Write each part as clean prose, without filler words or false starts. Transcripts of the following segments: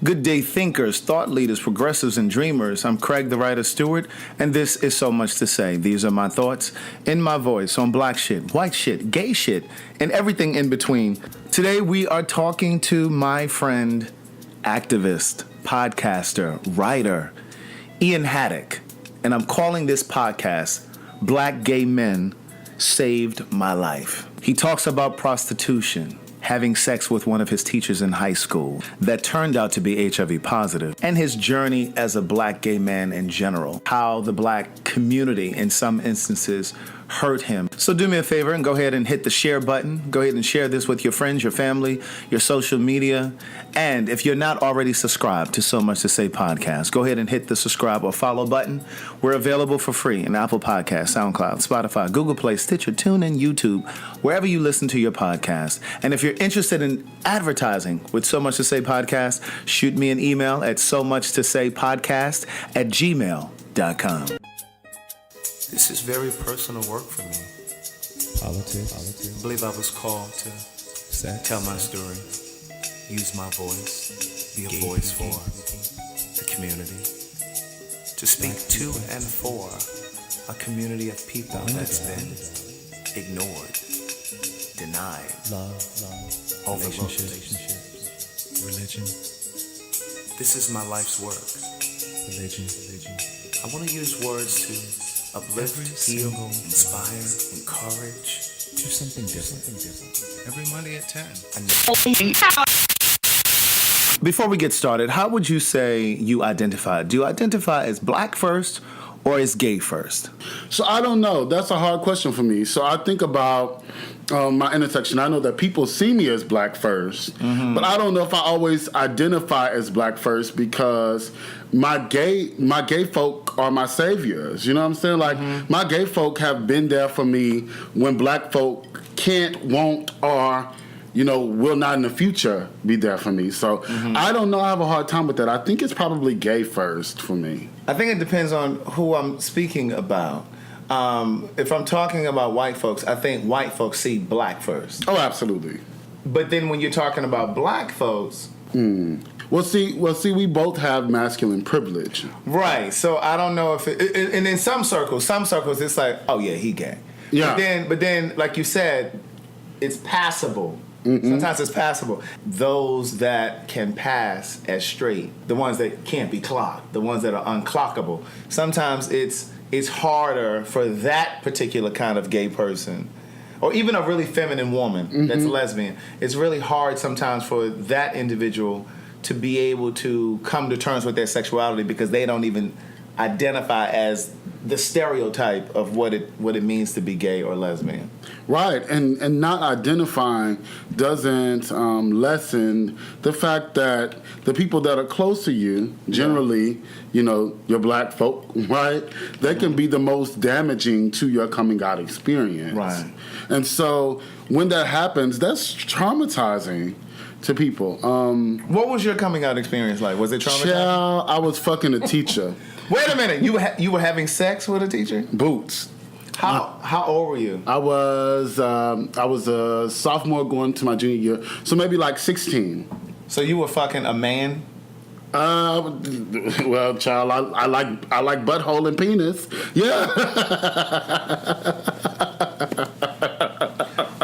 Good day, thinkers, thought leaders, progressives, and dreamers. I'm Craig, the writer Stewart, and this is So Much to Say. These are my thoughts in my voice on black shit, white shit, gay shit, and everything in between. Today we are talking to my friend, activist, podcaster, writer, Ian Haddock, and I'm calling this podcast, Black Gay Men Saved My Life. He talks about prostitution, having sex with one of his teachers in high school that turned out to be HIV positive, and his journey as a black gay man in general, how the black community in some instances hurt him. So do me a favor and go ahead and hit the share button. Go ahead and share this with your friends, your family, your social media. And if you're not already subscribed to So Much to Say podcast, go ahead and hit the subscribe or follow button. We're available for free in Apple Podcasts, SoundCloud, Spotify, Google Play, Stitcher, TuneIn, YouTube, wherever you listen to your podcast. And if you're interested in advertising with So Much to Say podcast, shoot me an email at somuchtosaypodcast@gmail.com. This is very personal work for me. Politics. I believe I was called to tell my story, use my voice, be a voice for the community, to speak to and for a community of people that's been ignored, denied, overlooked. Religion. This is my life's work. Religion. I want to use words to uplift, heal, inspire, encourage. Do something different. Every Monday at 10. Before we get started, how would you say you identify? Do you identify as black first or as gay first? So I don't know. That's a hard question for me. So I think about my intersection. I know that people see me as black first, but I don't know if I always identify as black first because my gay folk are my saviors. You know what I'm saying? Like my gay folk have been there for me when black folk can't, won't, or will not in the future be there for me. So I don't know. I have a hard time with that. I think it's probably gay first for me. I think it depends on who I'm speaking about. If I'm talking about white folks, I think white folks see black first. Oh, absolutely. But then when you're talking about black folks... Well, see, we both have masculine privilege. Right. So I don't know if and in some circles, it's like, oh yeah, he gay. Yeah. But then, like you said, it's passable. Sometimes it's passable. Those that can pass as straight, the ones that can't be clocked, the ones that are unclockable. Sometimes it's harder for that particular kind of gay person, or even a really feminine woman that's lesbian. It's really hard sometimes for that individual to be able to come to terms with their sexuality because they don't even identify as the stereotype of what it means to be gay or lesbian. Right, and not identifying doesn't lessen the fact that the people that are close to you, generally, your black folk, right, they can be the most damaging to your coming out experience. Right. And so when that happens, that's traumatizing to people. What was your coming out experience like? Was it traumatizing? Child, I was fucking a teacher. Wait a minute, you were having sex with a teacher? Boots. How old were you? I was a sophomore going to my junior year, so maybe like 16. So you were fucking a man? Well, child, I like butthole and penis. Yeah.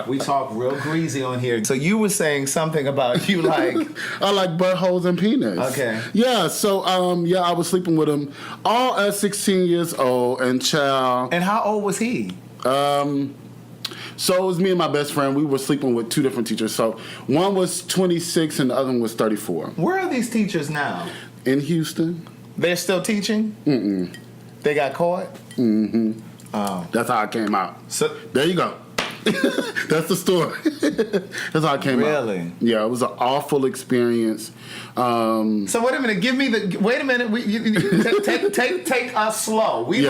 We talk real greasy on here. So you were saying something about you like... I like buttholes and penis. Okay. Yeah, so, I was sleeping with him all at 16 years old, and child... And how old was he? So it was me and my best friend. We were sleeping with two different teachers. So one was 26 and the other one was 34. Where are these teachers now? In Houston. They're still teaching? Mm-mm. They got caught? Mm-hmm. Oh. That's how I came out. So there you go. That's the story. That's how I came out. Really? Yeah, it was an awful experience. So wait a minute. Wait a minute. Take us slow. We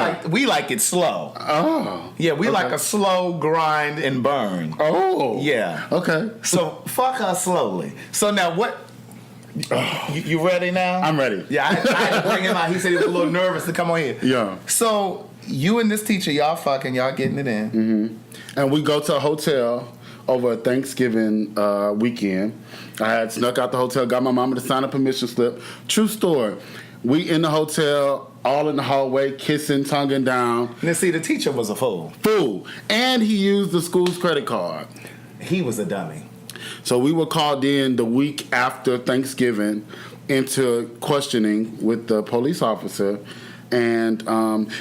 like it slow. Oh. Yeah, we like a slow grind and burn. Oh. Yeah. Okay. So fuck us slowly. So now what? You ready now? I'm ready. Yeah, I had to bring him out. He said he was a little nervous to come on here. Yeah. So you and this teacher, y'all fucking, y'all getting it in. Mm-hmm. And we go to a hotel over a Thanksgiving weekend. I had snuck out the hotel, got my mama to sign a permission slip. True story. We in the hotel, all in the hallway, kissing, tonguing down. Now, see, the teacher was a fool. And he used the school's credit card. He was a dummy. So we were called in the week after Thanksgiving into questioning with the police officer. And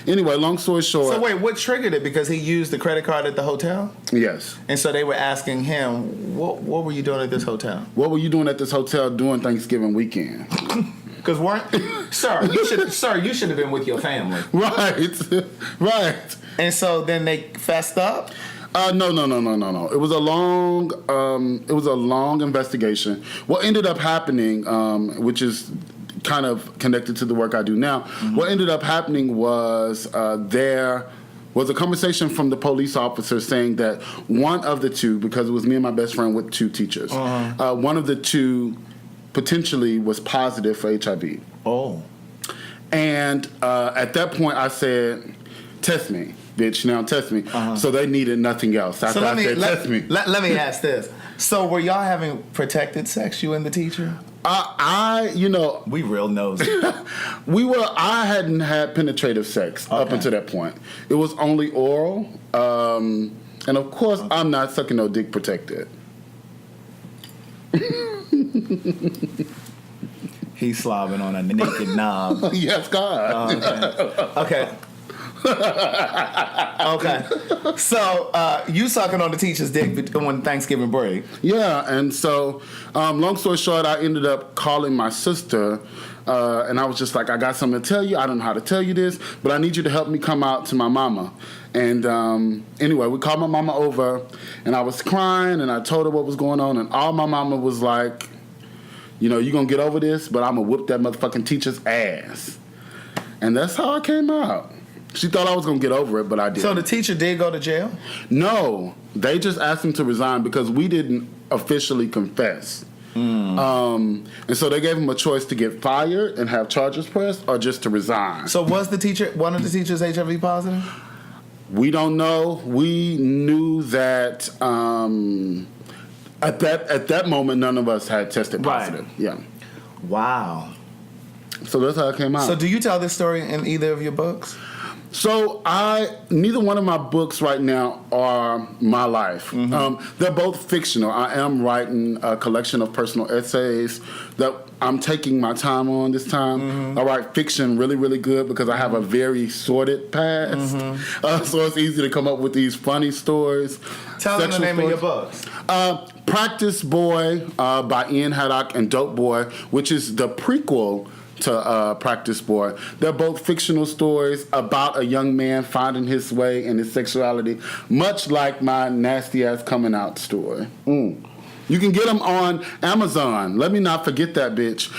anyway, long story short. So wait, what triggered it? Because he used the credit card at the hotel? Yes. And so they were asking him, what were you doing at this hotel? What were you doing at this hotel during Thanksgiving weekend? Because sir, you should have been with your family. Right. And so then they fessed up? No. It was a long investigation. What ended up happening, which is kind of connected to the work I do now, what ended up happening was there was a conversation from the police officer saying that one of the two, because it was me and my best friend with two teachers, one of the two potentially was positive for HIV. Oh. And at that point I said, test me, bitch, now test me. So they needed nothing else. After I said, test me. Let me ask this. So were y'all having protected sex, you and the teacher? We real nosy. I hadn't had penetrative sex up until that point. It was only oral. And of course, I'm not sucking no dick protected. He's slobbing on a naked knob. Yes, God. Okay. Okay. So you sucking on the teacher's dick on Thanksgiving break. Yeah, and so long story short, I ended up calling my sister, and I was just like, I got something to tell you. I don't know how to tell you this, but I need you to help me come out to my mama. And anyway, we called my mama over, and I was crying, and I told her what was going on, and all my mama was like, you know, you gonna get over this, but I'm gonna whip that motherfucking teacher's ass. And that's how I came out. She thought I was going to get over it, but I didn't. So the teacher did go to jail? No. They just asked him to resign because we didn't officially confess. And so they gave him a choice to get fired and have charges pressed or just to resign. So was one of the teachers HIV positive? We don't know. We knew that at that moment, none of us had tested positive. Right. Yeah. Wow. So that's how it came out. So do you tell this story in either of your books? So neither one of my books right now are my life. They're both fictional. I am writing a collection of personal essays that I'm taking my time on this time. I write fiction really, really good because I have a very sordid past. So it's easy to come up with these funny stories. Tell them the name of your books. Practice Boy by Ian Haddock and Dope Boy, which is the prequel to Practice Boy. They're both fictional stories about a young man finding his way in his sexuality, much like my nasty ass coming out story. You can get them on Amazon. Let me not forget that, bitch.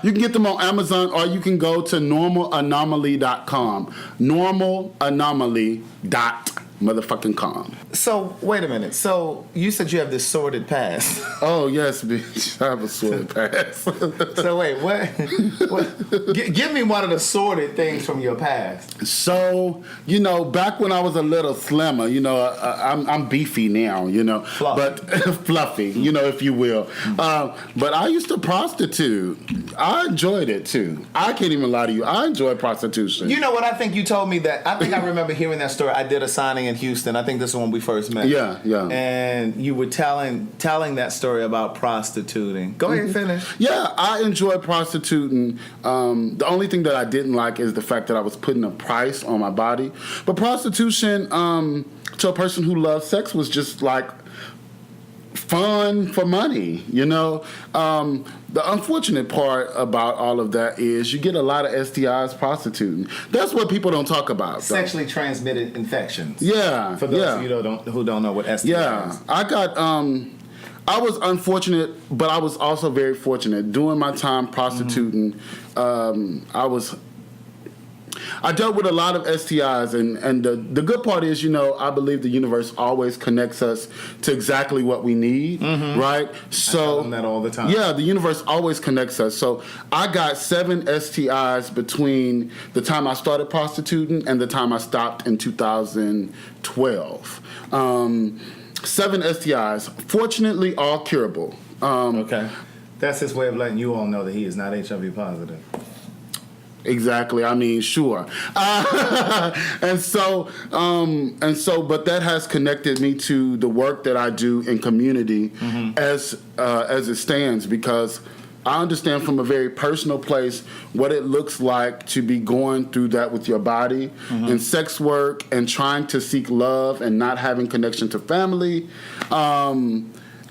You can get them on Amazon, or you can go to normalanomaly.com. Normalanomaly.com. So, wait a minute. So, you said you have this sordid past. Oh, yes, bitch. I have a sordid past. So, wait, what? Give me one of the sordid things from your past. So, back when I was a little slimmer, I'm beefy now, Fluffy. But fluffy, if you will. But I used to prostitute. I enjoyed it, too. I can't even lie to you. I enjoyed prostitution. You know what? I think you told me that. I think I remember hearing that story. I did a signing in Houston. I think this is when we first met. Yeah. And you were telling that story about prostituting. Go ahead and finish. Yeah, I enjoyed prostituting. The only thing that I didn't like is the fact that I was putting a price on my body. But prostitution, to a person who loves sex, was just like fun for money, The unfortunate part about all of that is you get a lot of STIs prostituting. That's what people don't talk about. Sexually transmitted infections. Yeah. For those of you who don't know what STI is. Yeah. I was unfortunate, but I was also very fortunate. During my time prostituting, I dealt with a lot of STIs, and the good part is, I believe the universe always connects us to exactly what we need, right? So I tell them that all the time. Yeah, the universe always connects us. So I got 7 STIs between the time I started prostituting and the time I stopped in 2012. 7 STIs. Fortunately, all curable. Okay. That's his way of letting you all know that he is not HIV positive. Exactly. I mean, sure. And so, but that has connected me to the work that I do in community as it stands, because I understand from a very personal place what it looks like to be going through that with your body and sex work and trying to seek love and not having connection to family.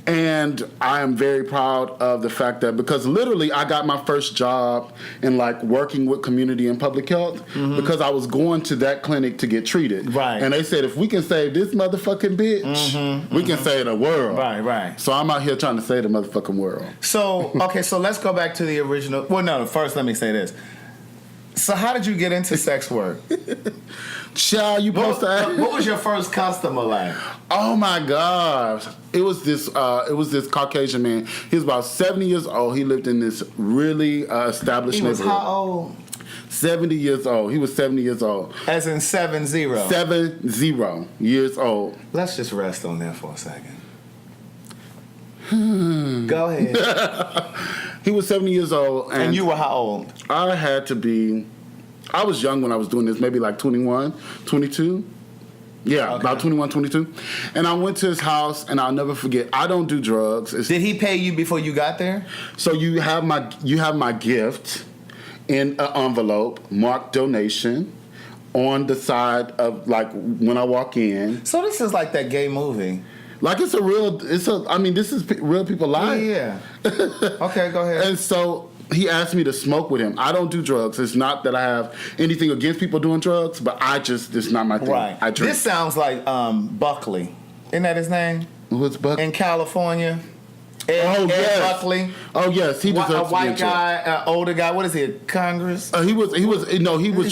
And I am very proud of the fact that, because literally I got my first job in like working with community and public health because I was going to that clinic to get treated. Right. And they said, if we can save this motherfucking bitch, we can save the world. Right. So I'm out here trying to save the motherfucking world. So, okay, so let's go back to the original. Well, no, first let me say this. So how did you get into sex work? Child, you supposed to ask? What was your first customer like? Oh my gosh. It was this Caucasian man. He was about 70 years old. He lived in this really established He was neighborhood. how old? 70 years old. He was 70 years old. As in 70? 70 years old. Let's just rest on that for a second. Go ahead. He was 70 years old. And you were how old? I was young when I was doing this, maybe like 21, 22. Yeah, Okay. about 21, 22. And I went to his house, and I'll never forget. I don't do drugs. Did he pay you before you got there? So you have my gift in an envelope marked donation on the side of, like, when I walk in. So this is like that gay movie. Like this is real people life. Yeah. Okay, go ahead. And so he asked me to smoke with him. I don't do drugs. It's not that I have anything against people doing drugs, but it's not my thing. Right. I drink. This sounds like Buckley. Isn't that his name? What's Buckley? In California. Ed yes. Buckley. Oh yes, he deserves A to be white in jail. guy, older guy. What is he? Congress? He was just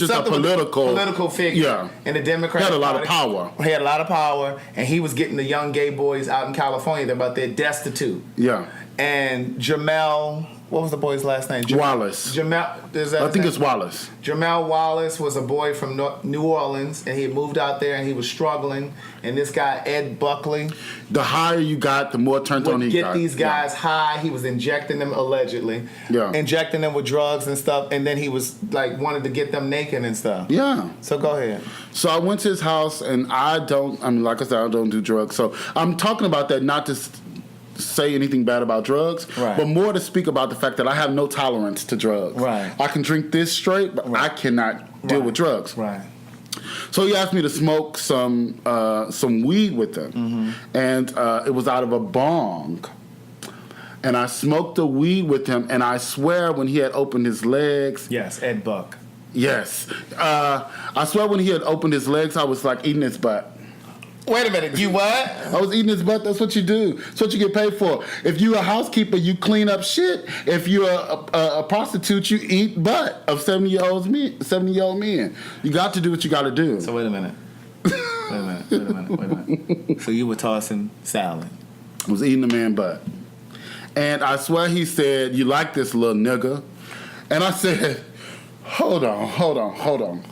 a Something with political figure. Yeah. In the Democratic He had a lot of Party. power. He had a lot of power, and he was getting the young gay boys out in California. They're destitute. Yeah. And Jamel, what was the boy's last name? Wallace. Jamel. Is that I his think name? it's Wallace. Jamel Wallace was a boy from New Orleans, and he had moved out there, and he was struggling. And this guy, Ed Buckley, The higher you got, the more turned on would he get got. these guys high. He was injecting them, allegedly. Yeah. Injecting them with drugs and stuff, and then he was like wanted to get them naked and stuff. Yeah. So go ahead. So I went to his house, and like I said, I don't do drugs. So I'm talking about that not to say anything bad about drugs, Right. but more to speak about the fact that I have no tolerance to drugs. Right. I can drink this straight, but I cannot deal Right. with drugs. Right. So he asked me to smoke some weed with him, and it was out of a bong. And I smoked the weed with him, and I swear when he had opened his legs, Yes, Ed Buck. yes, I swear when he had opened his legs, I was like eating his butt. Wait a minute, you what? I was eating his butt. That's what you do. That's what you get paid for. If you're a housekeeper, you clean up shit. If you're a prostitute, you eat butt of 70-year-old men. You got to do what you got to do. So wait a minute. Wait a minute. So you were tossing salad. I was eating the man butt. And I swear he said, "You like this little nigga?" And I said, hold on.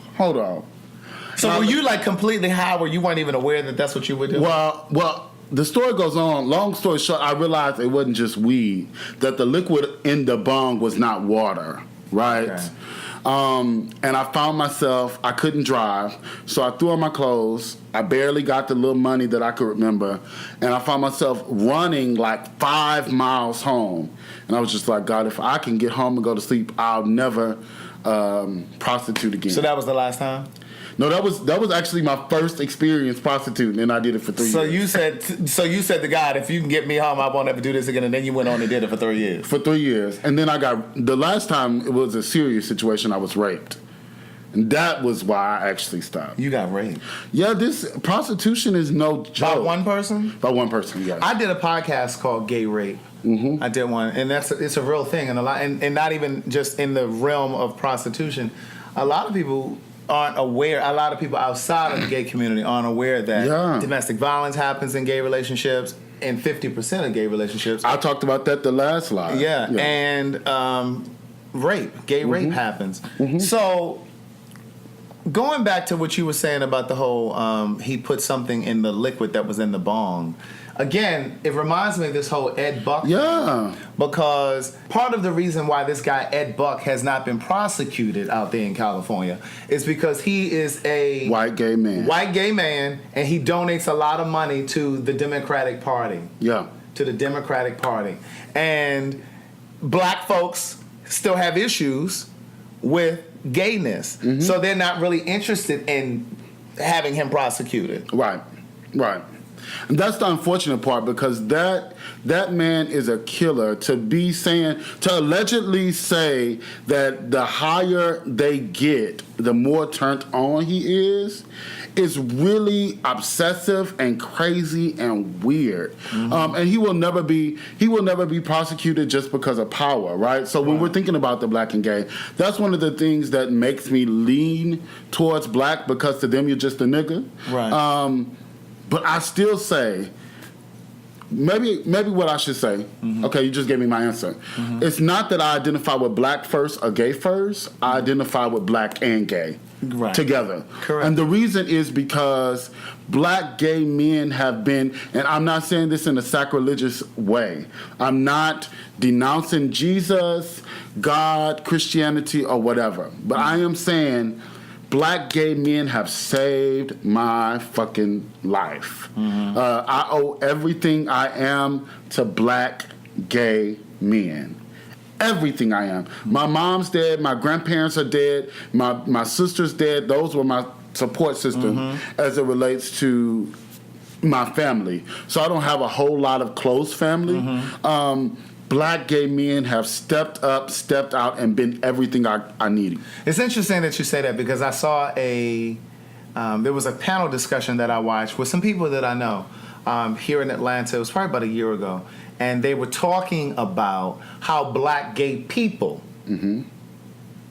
So were you like completely high where you weren't even aware that that's what you were doing? Well, the story goes on. Long story short, I realized it wasn't just weed, that the liquid in the bong was not water, right? Okay. And I found myself, I couldn't drive, so I threw on my clothes. I barely got the little money that I could remember, and I found myself running like 5 miles home. And I was just like, God, if I can get home and go to sleep, I'll never prostitute again. So that was the last time? No, that was actually my first experience prostituting, and I did it for 3 years. So you said to God, if you can get me home, I won't ever do this again. And then you went on and did it for 3 years. For 3 years, and then the last time it was a serious situation. I was raped, and that was why I actually stopped. You got raped? Yeah, this prostitution is no joke. By one person? By one person, yes. I did a podcast called Gay Rape. Mm-hmm. I did one, and it's a real thing, and and not even just in the realm of prostitution. A lot of people aren't aware. A lot of people outside of the gay community aren't aware that domestic violence happens in gay relationships, and 50% of gay relationships. I talked about that the last slide. Yeah. And gay rape happens. Mm-hmm. So going back to what you were saying about the whole, he put something in the liquid that was in the bong. again, it reminds me of this whole Ed Buck thing. Yeah. Because part of the reason why this guy, Ed Buck, has not been prosecuted out there in California is because he is a White gay man. And he donates a lot of money to the Democratic Party. Yeah. To the Democratic Party. And black folks still have issues with gayness. Mm-hmm. So they're not really interested in having him prosecuted. Right. And that's the unfortunate part, because that man is a killer. To allegedly say that the higher they get, the more turned on he is really obsessive and crazy and weird. Mm-hmm. And he will never be prosecuted just because of power, right? So when we're thinking about the black and gay, that's one of the things that makes me lean towards black, because to them you're just a nigga. Right. But I still say, maybe what I should say, okay, you just gave me my answer. It's not that I identify with black first or gay first. I identify with black and gay together. Correct. And the reason is because black gay men have been, and I'm not saying this in a sacrilegious way, I'm not denouncing Jesus, God, Christianity, or whatever, but I am saying black gay men have saved my fucking life. I owe everything I am to black gay men. Everything I am. My mom's dead. My grandparents are dead. My sister's dead. Those were my support system as it relates to my family. So I don't have a whole lot of close family. Black gay men have stepped up, stepped out, and been everything I needed. It's interesting that you say that, because I saw there was a panel discussion that I watched with some people that I know here in Atlanta. It was probably about a year ago. And they were talking about how black gay people,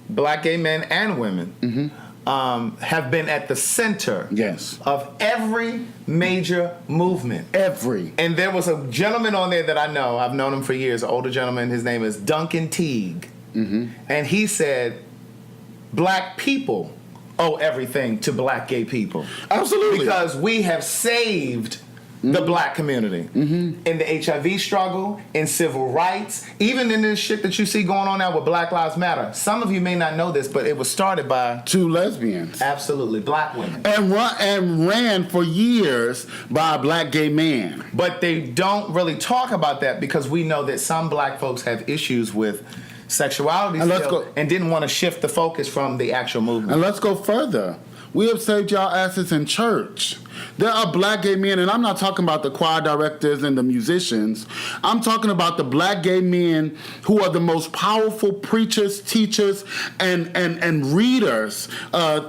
black gay men and women, have been at the center of every major movement. And there was a gentleman on there that I know, I've known him for years, an older gentleman, his name is Duncan Teague. And he said, black people owe everything to black gay people. Absolutely. Because we have saved the black community in the HIV struggle, in civil rights, even in this shit that you see going on now with Black Lives Matter. Some of you may not know this, but it was started by 2 lesbians. Absolutely, black women. And ran for years by a black gay man. But they don't really talk about that, because we know that some black folks have issues with sexuality and didn't want to shift the focus from the actual movement. And let's go further. We have saved y'all asses in church. There are black gay men, and I'm not talking about the choir directors and the musicians. I'm talking about the black gay men who are the most powerful preachers, teachers, and readers,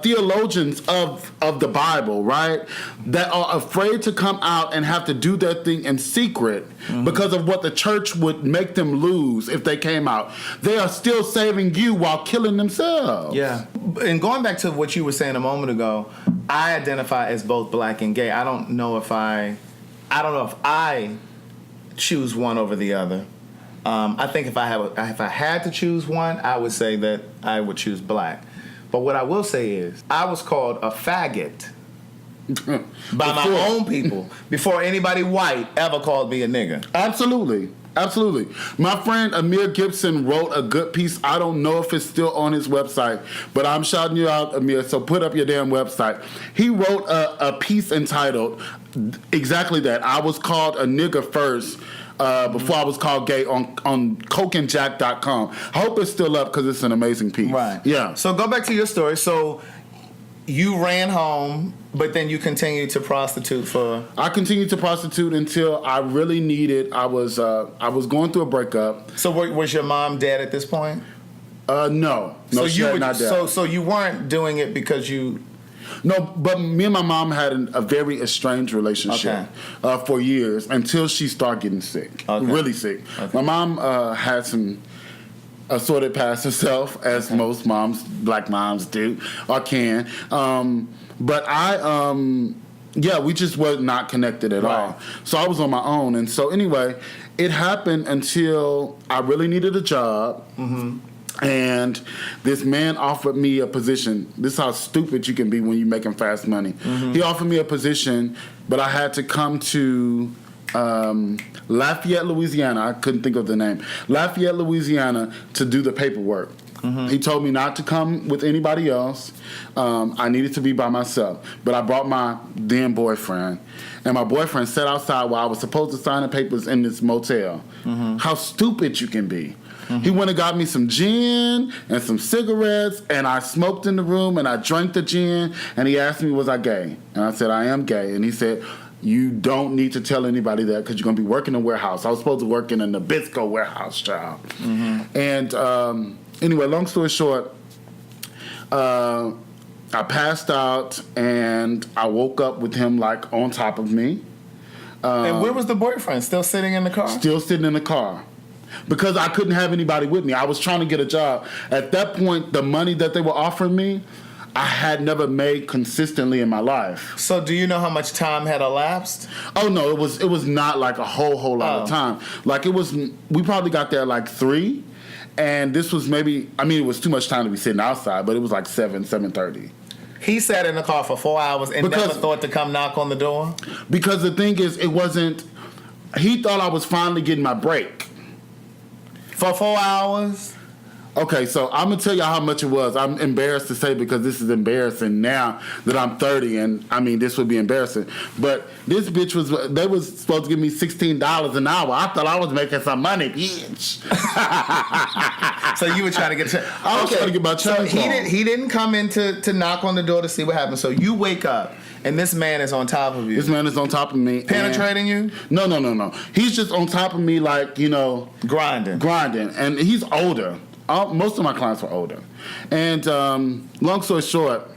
theologians of the Bible, right? That are afraid to come out and have to do their thing in secret because of what the church would make them lose if they came out. They are still saving you while killing themselves. Yeah. And going back to what you were saying a moment ago, I identify as both black and gay. I don't know if I choose one over the other. I think if I had to choose one, I would say that I would choose black. But what I will say is, I was called a faggot by my own people before anybody white ever called me a nigga. Absolutely. My friend Amir Gibson wrote a good piece. I don't know if it's still on his website, but I'm shouting you out, Amir, so put up your damn website. He wrote a piece entitled exactly that. I was called a nigger first before I was called gay on cokeandjack.com. I hope it's still up, because it's an amazing piece. Right. Yeah. So go back to your story. So you ran home, but then you continued to prostitute for... I continued to prostitute until I really needed... I was going through a breakup. So was your mom dead at this point? No. No, she had not dead. So you weren't doing it because you... No, but me and my mom had a very estranged relationship for years, until she started getting sick. Really sick. My mom had some... assorted past herself, as most moms, black moms do or can. But we just were not connected at all. So I was on my own. And so anyway, it happened until I really needed a job. And this man offered me a position. This is how stupid you can be when you're making fast money. He offered me a position, but I had to come to Lafayette, Louisiana. I couldn't think of the name. Lafayette, Louisiana, to do the paperwork. He told me not to come with anybody else. I needed to be by myself. But I brought my then boyfriend. And my boyfriend sat outside while I was supposed to sign the papers in this motel. How stupid you can be. He went and got me some gin and some cigarettes, and I smoked in the room, and I drank the gin, and he asked me, was I gay? And I said, I am gay. And he said, you don't need to tell anybody that because you're going to be working in a warehouse. I was supposed to work in a Nabisco warehouse, child. And anyway, long story short, I passed out, and I woke up with him, like, on top of me. And where was the boyfriend? Still sitting in the car? Still sitting in the car. Because I couldn't have anybody with me. I was trying to get a job. At that point, the money that they were offering me, I had never made consistently in my life. So do you know how much time had elapsed? Oh, no, it was not like a whole lot of time. Like, we probably got there like 3, and this was maybe, it was too much time to be sitting outside, but it was like 7:30. He sat in the car for 4 hours and never thought to come knock on the door? Because the thing is, he thought I was finally getting my break. For 4 hours? Okay, so I'm going to tell you how much it was. I'm embarrassed to say because this is embarrassing now that I'm 30, and this would be embarrassing. But this bitch they was supposed to give me $16 an hour. I thought I was making some money, bitch. So you were trying to get I was trying to get my change. So he didn't come in to knock on the door to see what happened. So you wake up, and this man is on top of you. This man is on top of me. Penetrating you? No. He's just on top of me like, Grinding. And he's older. Most of my clients were older. And long story short,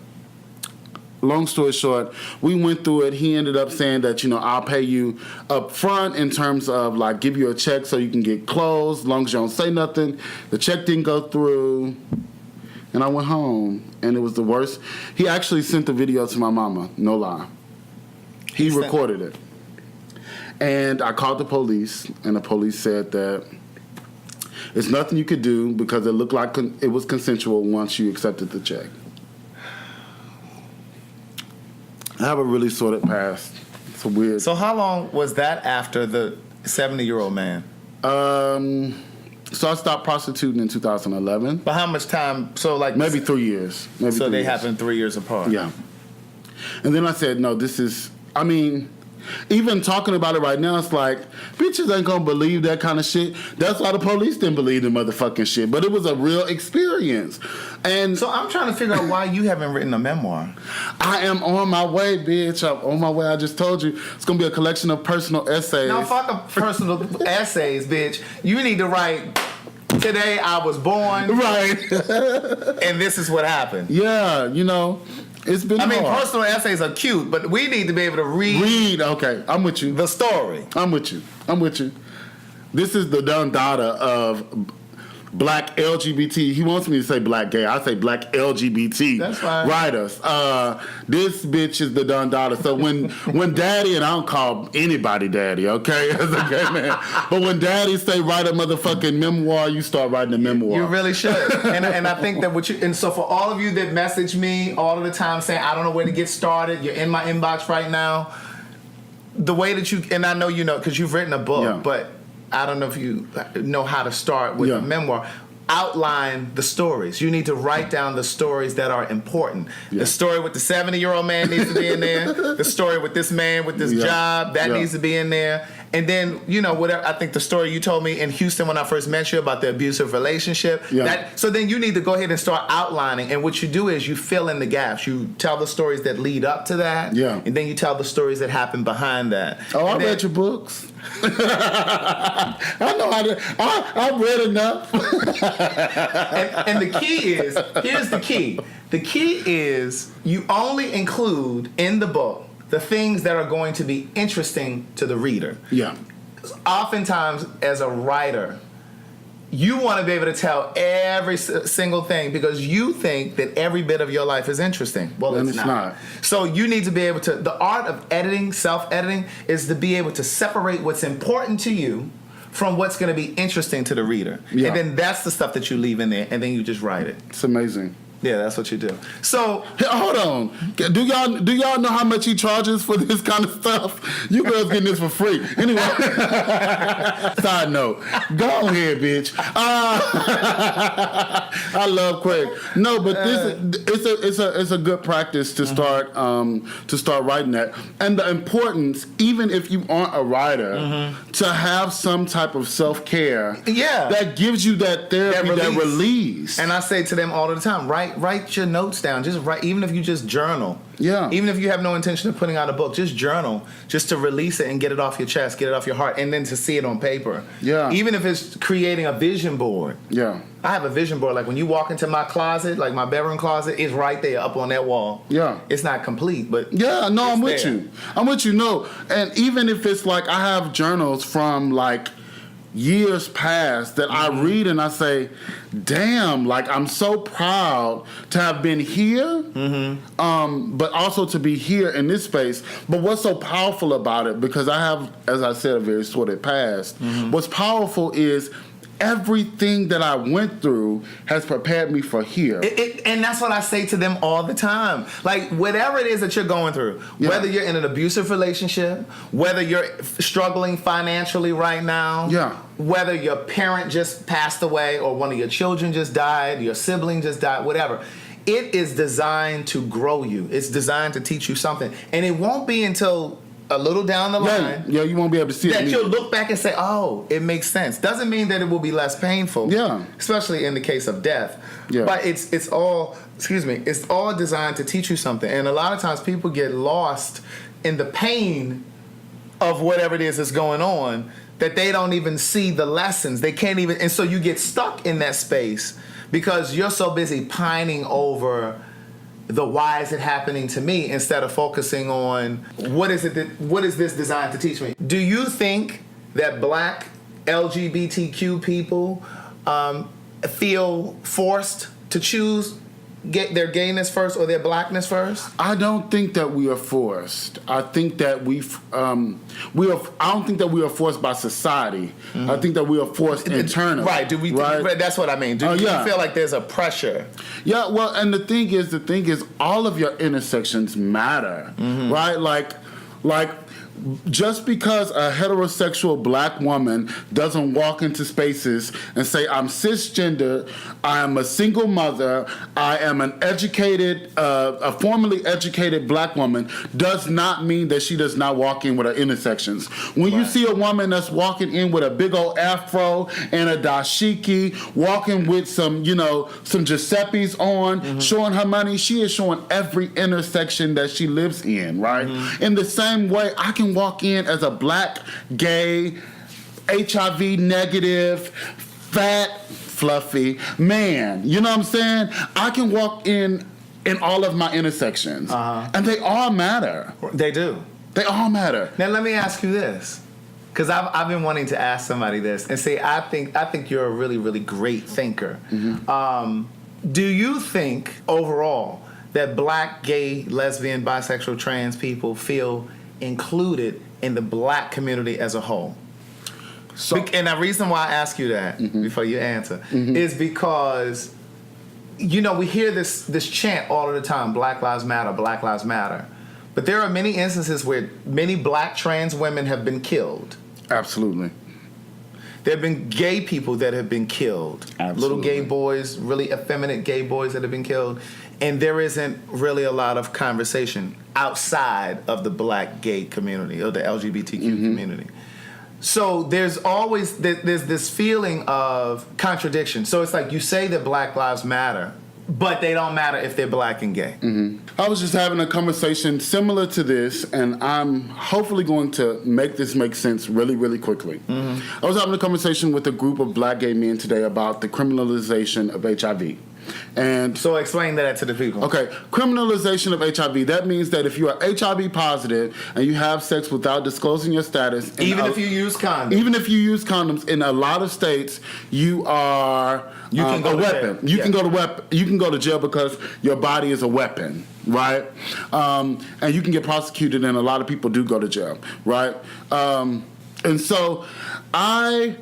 we went through it. He ended up saying that, I'll pay you up front in terms of, like, give you a check so you can get clothes, as long as you don't say nothing. The check didn't go through. And I went home, and it was the worst. He actually sent the video to my mama, no lie. He recorded it. And I called the police, and the police said that it's nothing you could do because it looked like it was consensual once you accepted the check. I have a really sordid past. It's a weird. So how long was that after the 70-year-old man? So I stopped prostituting in 2011. But how much time? So like maybe 3 years. So they happened 3 years apart. Yeah. And then I said, no, this is. Even talking about it right now, it's like, bitches ain't gonna believe that kind of shit. That's why the police didn't believe the motherfucking shit. But it was a real experience. And so I'm trying to figure out why you haven't written a memoir. I am on my way, bitch. I'm on my way. I just told you. It's gonna be a collection of personal essays. No, fuck the personal essays, bitch. You need to write, today I was born. Right. And this is what happened. Yeah, it's been hard. Personal essays are cute, but we need to be able to read. Okay. I'm with you. The story. I'm with you. This is the done daughter of black LGBT. He wants me to say black gay. I say black LGBT. That's fine. Writers. This bitch is the done daughter. So when daddy, and I don't call anybody daddy, okay? As a gay man. But when daddy say write a motherfucking memoir, you start writing a memoir. You really should. and I think that so for all of you that message me all of the time saying, I don't know where to get started, you're in my inbox right now. The way that and I know you know because you've written a book, but I don't know if you know how to start with a memoir. Outline the stories. You need to write down the stories that are important. Yeah. The story with the 70-year-old man needs to be in there. The story with this man with this job, that needs to be in there. And then, whatever. I think the story you told me in Houston when I first met you about the abusive relationship. Yeah. So then you need to go ahead and start outlining. And what you do is you fill in the gaps. You tell the stories that lead up to that. Yeah. And then you tell the stories that happen behind that. Oh, I read your books. I know how to. I've read enough. and the key is, here's the key. The key is you only include in the book the things that are going to be interesting to the reader. Yeah. Oftentimes, as a writer, you want to be able to tell every single thing because you think that every bit of your life is interesting. Well, it's not. So you need to be able to, the art of editing, self-editing, is to be able to separate what's important to you from what's going to be interesting to the reader. Yeah. And then that's the stuff that you leave in there, and then you just write it. It's amazing. Yeah, that's what you do. So Hey, hold on. Do y'all know how much he charges for this kind of stuff? You girls getting this for free. Anyway. Side note. Go ahead, bitch. I love Craig. No, but it's a good practice to start writing that. And the importance, even if you aren't a writer, to have some type of self-care that gives you that therapy, that release. And I say to them all the time, write your notes down. Just write, even if you just journal. Yeah. Even if you have no intention of putting out a book, just journal, just to release it and get it off your chest, get it off your heart, and then to see it on paper. Yeah. Even if it's creating a vision board. Yeah. I have a vision board. Like when you walk into my closet, like my bedroom closet, it's right there up on that wall. Yeah. It's not complete, but yeah, no, I'm with there. you. I'm with you. No, and even if it's like I have journals from like years past that I read and I say, damn, like I'm so proud to have been here, but also to be here in this space. But what's so powerful about it, because I have, as I said, a very sordid past, what's powerful is everything that I went through has prepared me for here. And that's what I say to them all the time. Like, whatever it is that you're going through, whether you're in an abusive relationship, whether you're struggling financially right now, whether your parent just passed away or one of your children just died, your sibling just died, whatever, it is designed to grow you. It's designed to teach you something. And it won't be until a little down the line, you won't be able to see that it. You'll look back and say, "Oh, it makes sense." Doesn't mean that it will be less painful. Yeah, especially in the case of death. Yeah, but it's all it's all designed to teach you something. And a lot of times people get lost in the pain of whatever it is that's going on, that they don't even see the lessons. They can't even, and so you get stuck in that space because you're so busy pining over the why is it happening to me instead of focusing on what is this designed to teach me. Do you think that black LGBTQ people feel forced to choose their gayness first or their blackness first? I don't think that we are forced. I think that I don't think that we are forced by society. I think that we are forced internally. Right? Do we? Right? That's what I mean. Do you feel like there's a pressure? Yeah. Well, and the thing is, all of your intersections matter, right? Like. Just because a heterosexual black woman doesn't walk into spaces and say, I'm cisgender, I am a single mother, I am an educated, a formally educated black woman, does not mean that she does not walk in with her intersections. When you see a woman that's walking in with a big old afro and a dashiki, walking with some Giuseppe's on, showing her money, she is showing every intersection that she lives in, right? In the same way, I can walk in as a black, gay, HIV negative, fat, fluffy man. You know what I'm saying? I can walk in all of my intersections. And they all matter. They do. They all matter. Now let me ask you this. Because I've been wanting to ask somebody this and say, I think you're a really, really great thinker. Do you think overall that black, gay, lesbian, bisexual, trans people feel included in the black community as a whole? So, and the reason why I ask you that before you answer is because we hear this chant all of the time, Black Lives Matter, Black Lives Matter. But there are many instances where many black trans women have been killed. Absolutely. There have been gay people that have been killed. Absolutely. Little gay boys, really effeminate gay boys that have been killed. And there isn't really a lot of conversation outside of the black gay community or the LGBTQ community. So there's always there's this feeling of contradiction. So it's like you say that Black Lives Matter, but they don't matter if they're black and gay. I was just having a conversation similar to this, and I'm hopefully going to make this make sense really, really quickly. I was having a conversation with a group of black gay men today about the criminalization of HIV. And so explain that to the people. Okay, criminalization of HIV. That means that if you are HIV positive and you have sex without disclosing your status, even if you use condoms, in a lot of states, you are you can go a weapon. You can go to You can go to jail because your body is a weapon, right? And you can get prosecuted, and a lot of people do go to jail, right? And so I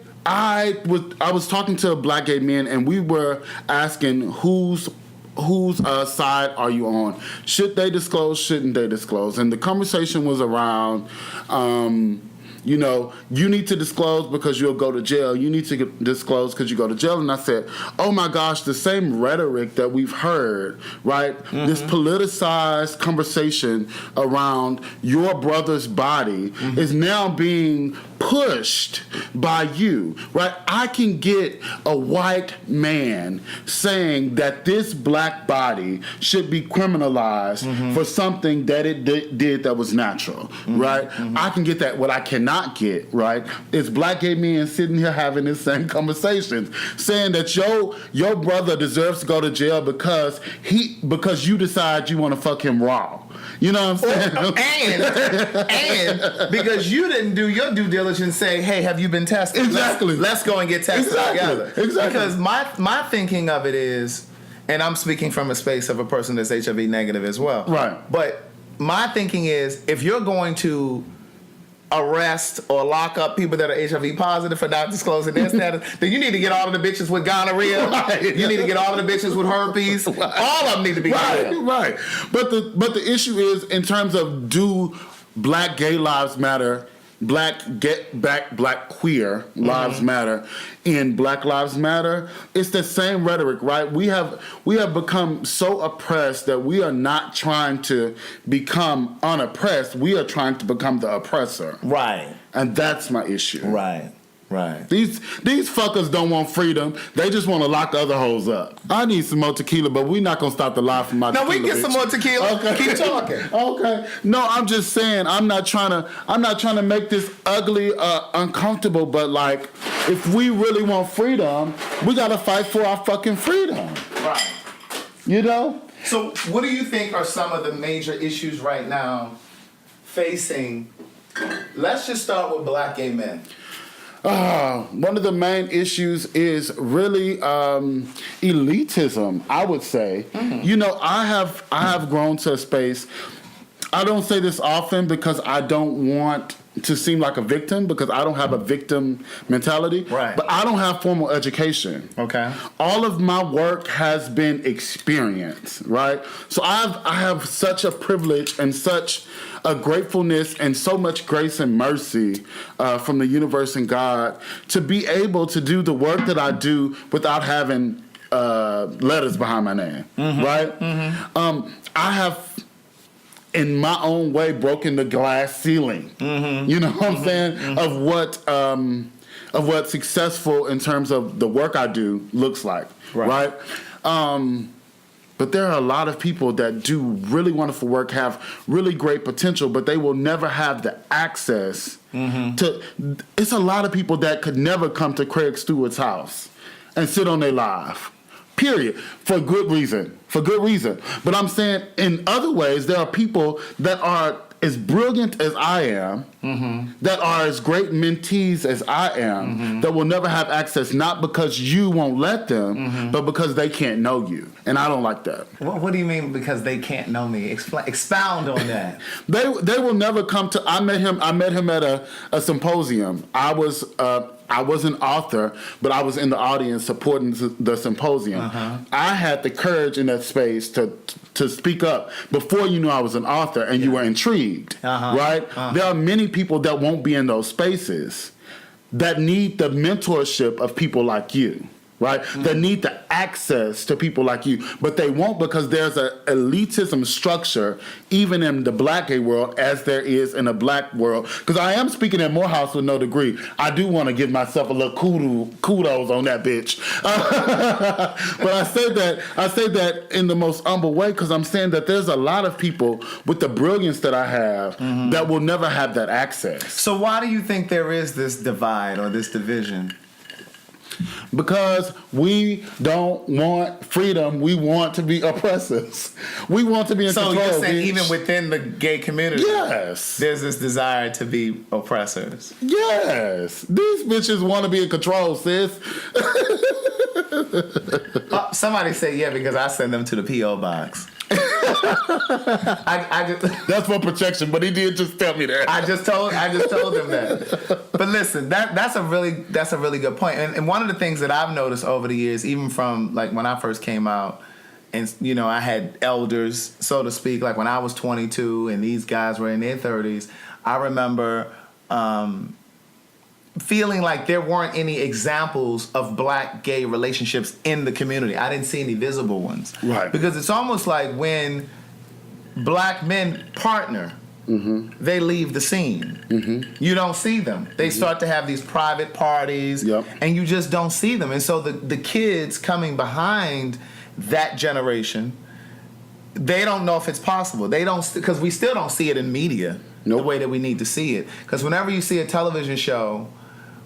was talking to black gay men, and we were asking whose whose side are you on? Should they disclose? Shouldn't they disclose? And the conversation was around, you need to disclose because you'll go to jail. You need to disclose because you go to jail. And I said, oh my gosh, the same rhetoric that we've heard, right? Mm-hmm. This politicized conversation around your brother's body is now being pushed by you, right? I can get a white man saying that this black body should be criminalized for something that it did that was natural, right? I can get that. What I cannot get, right, is black gay men sitting here having this same conversations, saying that your brother deserves to go to jail because you decide you want to fuck him raw. You know what I'm saying? And because you didn't do your due diligence, say, hey, have you been tested? Exactly. Let's go and get tested together. Exactly. Because my thinking of it is, and I'm speaking from a space of a person that's HIV negative as well. Right. But my thinking is, if you're going to arrest or lock up people that are HIV positive for not disclosing their status, then you need to get all of the bitches with gonorrhea. Right. You need to get all of the bitches with herpes. Right. All of them need to be right. But the issue is, in terms of, do black gay lives matter? Black queer lives matter, and Black Lives Matter. It's the same rhetoric, right? We have become so oppressed that we are not trying to become unoppressed. We are trying to become the oppressor. Right. And that's my issue. Right. These fuckers don't want freedom. They just want to lock other hoes up. I need some more tequila, but we're not gonna stop the lie from my tequila. No, we can get some more tequila. Okay. Keep talking. Okay. No, I'm just saying, I'm not trying to make this ugly, uncomfortable, but like, if we really want freedom, we gotta fight for our fucking freedom. Right. You know? So what do you think are some of the major issues right now facing, let's just start with black gay men. One of the main issues is really elitism, I would say. You know, I have grown to a space. I don't say this often because I don't want to seem like a victim, because I don't have a victim mentality. Right. But I don't have formal education. Okay. All of my work has been experience, right? So I have such a privilege and such a gratefulness and so much grace and mercy from the universe and God to be able to do the work that I do without having letters behind my name, right? I have, in my own way, broken the glass ceiling. You know what I'm saying? Of what successful in terms of the work I do looks like, right? But there are a lot of people that do really wonderful work, have really great potential, but they will never have the access to. It's a lot of people that could never come to Craig Stewart's house and sit on their live. Period. For good reason. But I'm saying, in other ways, there are people that are as brilliant as I am, that are as great mentees as I am, that will never have access, not because you won't let them, but because they can't know you. And I don't like that. What do you mean because they can't know me? Expound on that. They will never come to. I met him at a symposium. I was an author, but I was in the audience supporting the symposium. I had the courage in that space to speak up before you knew I was an author and you were intrigued, right? There are many people that won't be in those spaces that need the mentorship of people like you, right? That need the access to people like you, but they won't because there's an elitism structure even in the black gay world as there is in the black world. Because I am speaking at Morehouse with no degree. I do want to give myself a little kudos on that bitch. But I say that in the most humble way because I'm saying that there's a lot of people with the brilliance that I have that will never have that access. So why do you think there is this divide or this division? Because we don't want freedom. We want to be oppressors. We want to be in control. So you're saying even within the gay community, yes, there's this desire to be oppressors. Yes. These bitches want to be in control, sis. Somebody say yeah because I send them to the P.O. box. I just, that's for protection, but he did just tell me that. I just told him that. But listen, that's a really good point. And one of the things that I've noticed over the years, even from like when I first came out, and I had elders, so to speak, like when I was 22 and these guys were in their 30s. I remember feeling like there weren't any examples of black gay relationships in the community. I didn't see any visible ones. Right. Because it's almost like when black men partner, they leave the scene. You don't see them. They start to have these private parties, and you just don't see them. And so the kids coming behind that generation, they don't know if it's possible. They don't, because we still don't see it in media the way that we need to see it. Because whenever you see a television show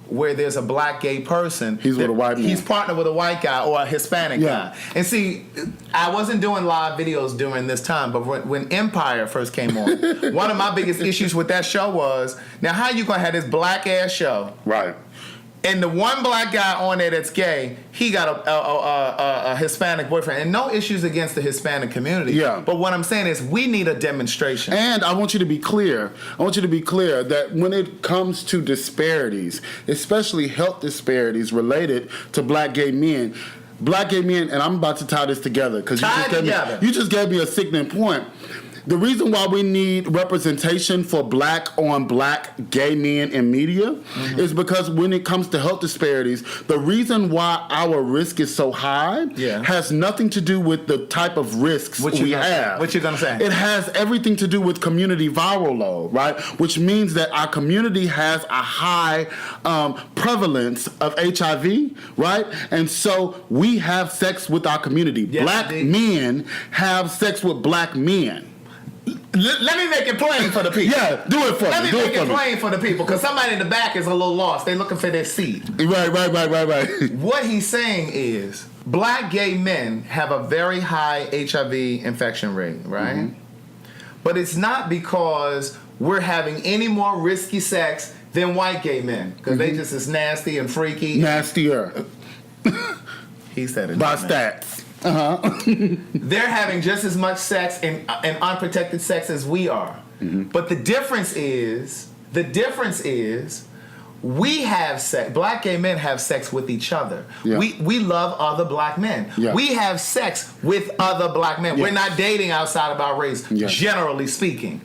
where there's a black gay person, he's with a white man. He's partnered with a white guy or a Hispanic guy. And see, I wasn't doing live videos during this time, but when Empire first came on, one of my biggest issues with that show was, now how you gonna have this black ass show, right? And the one black guy on there that's gay, he got a Hispanic boyfriend. And no issues against the Hispanic community. Yeah. But what I'm saying is we need a demonstration. And I want you to be clear. That when it comes to disparities, especially health disparities related to black gay men, and I'm about to tie this together because you just gave me a sickening point. The reason why we need representation for black on black gay men in media is because when it comes to health disparities, the reason why our risk is so high has nothing to do with the type of risks we have. What you gonna say? It has everything to do with community viral load, right? Which means that our community has a high prevalence of HIV, right? And so we have sex with our community. Black men have sex with black men. Let me make it plain for the people. Yeah, do it for me. Let me make it plain for the people, because somebody in the back is a little lost. They're looking for their seat. Right. What he's saying is black gay men have a very high HIV infection rate, right? But it's not because we're having any more risky sex than white gay men, because they just as nasty and freaky. Nastier. He said it. By stats. They're having just as much sex and unprotected sex as we are. But the difference is we have sex. Black gay men have sex with each other. We love other black men. We have sex with other black men. We're not dating outside of our race, generally speaking.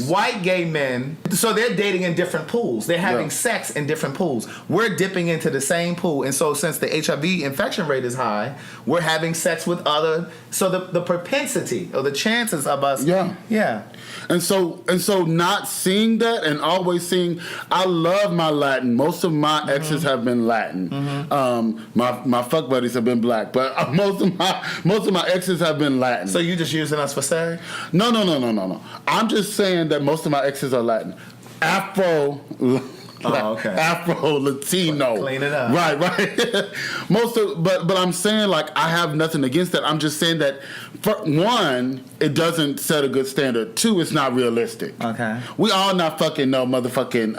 White gay men, so they're dating in different pools. They're having sex in different pools. We're dipping into the same pool. And so since the HIV infection rate is high, we're having sex with other. So the propensity or the chances of us. And so not seeing that and always seeing, I love my Latin. Most of my exes have been Latin. My fuck buddies have been black, but most of my exes have been Latin. So you just using us for sex? No. I'm just saying that most of my exes are Latin. Afro. Afro Latino. Clean it up. Right. But I'm saying, like, I have nothing against that. I'm just saying that, for one, it doesn't set a good standard. Two, it's not realistic. Okay. We all not fucking no motherfucking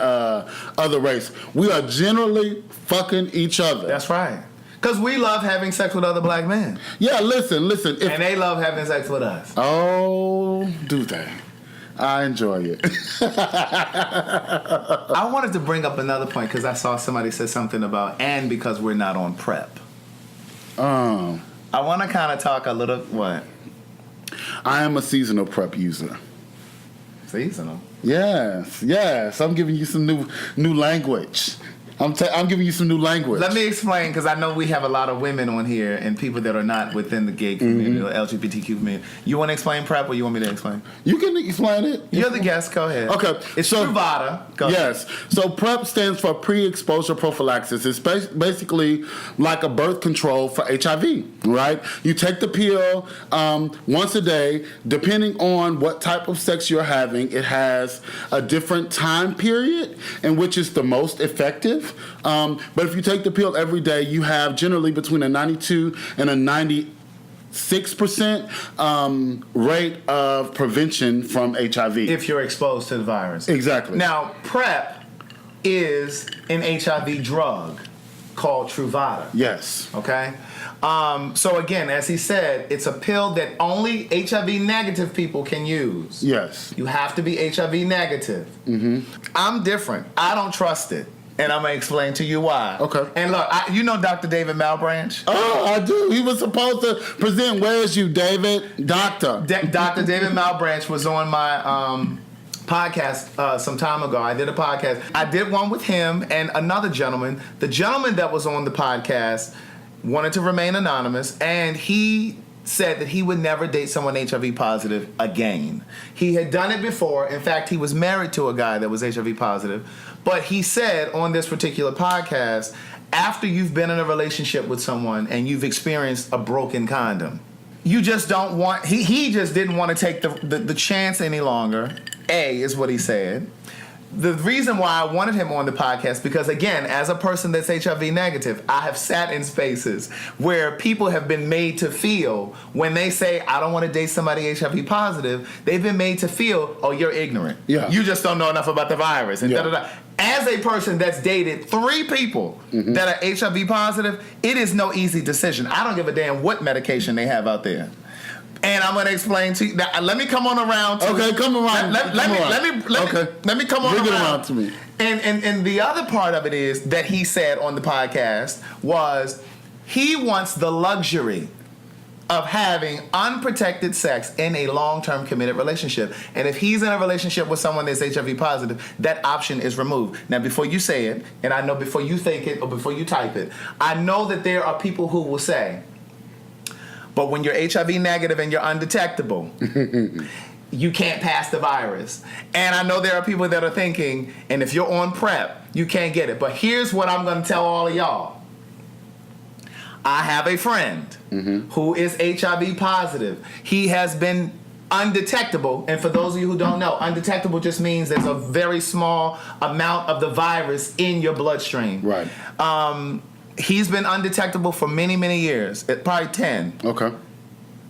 other race. We are generally fucking each other. That's right. Because we love having sex with other black men. Yeah, listen. And they love having sex with us. Oh, do they? I enjoy it. I wanted to bring up another point because I saw somebody say something about, and because we're not on PrEP. I want to kind of talk a little, what? I am a seasonal PrEP user. Seasonal? Yes. I'm giving you some new language. I'm giving you some new language. Let me explain, because I know we have a lot of women on here and people that are not within the gay community or LGBTQ community. You want to explain PrEP, or you want me to explain? You can explain it. You're the guest. Go ahead. Okay. It's Truvada. Go ahead. Yes. So PrEP stands for pre-exposure prophylaxis. It's basically like a birth control for HIV, right? You take the pill once a day. Depending on what type of sex you're having, it has a different time period in which it's the most effective. But if you take the pill every day, you have generally between a 92 and a 96% rate of prevention from HIV. If you're exposed to the virus. Exactly. Now, PrEP is an HIV drug called Truvada. Yes. Okay? So again, as he said, it's a pill that only HIV negative people can use. Yes. You have to be HIV negative. I'm different. I don't trust it. And I'm going to explain to you why. Okay. And look, you know Dr. David Malbranch? Oh, I do. He was supposed to present Where's You, David? Doctor. Dr. David Malbranch was on my podcast some time ago. I did a podcast. I did one with him and another gentleman. The gentleman that was on the podcast wanted to remain anonymous, and he said that he would never date someone HIV positive again. He had done it before. In fact, he was married to a guy that was HIV positive. But he said on this particular podcast, after you've been in a relationship with someone and you've experienced a broken condom, you just don't want, he just didn't want to take the chance any longer, is what he said. The reason why I wanted him on the podcast, because again, as a person that's HIV negative, I have sat in spaces where people have been made to feel, when they say, I don't want to date somebody HIV positive, they've been made to feel, oh, you're ignorant. Yeah. You just don't know enough about the virus. And da-da-da. As a person that's dated 3 people that are HIV positive, it is no easy decision. I don't give a damn what medication they have out there. And I'm going to explain to you. Now, let me come on around to Okay, come around. Let me come on Bring it around. around to me. And the other part of it is that he said on the podcast was he wants the luxury of having unprotected sex in a long-term committed relationship. And if he's in a relationship with someone that's HIV positive, that option is removed. Now, before you say it, and I know before you think it or before you type it, I know that there are people who will say, but when you're HIV negative and you're undetectable, you can't pass the virus. And I know there are people that are thinking, and if you're on PrEP, you can't get it. But here's what I'm going to tell all of y'all. I have a friend who is HIV positive. He has been undetectable, and for those of you who don't know, undetectable just means there's a very small amount of the virus in your bloodstream. Right. He's been undetectable for many, many years, probably 10. Okay.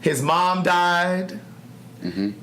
His mom died.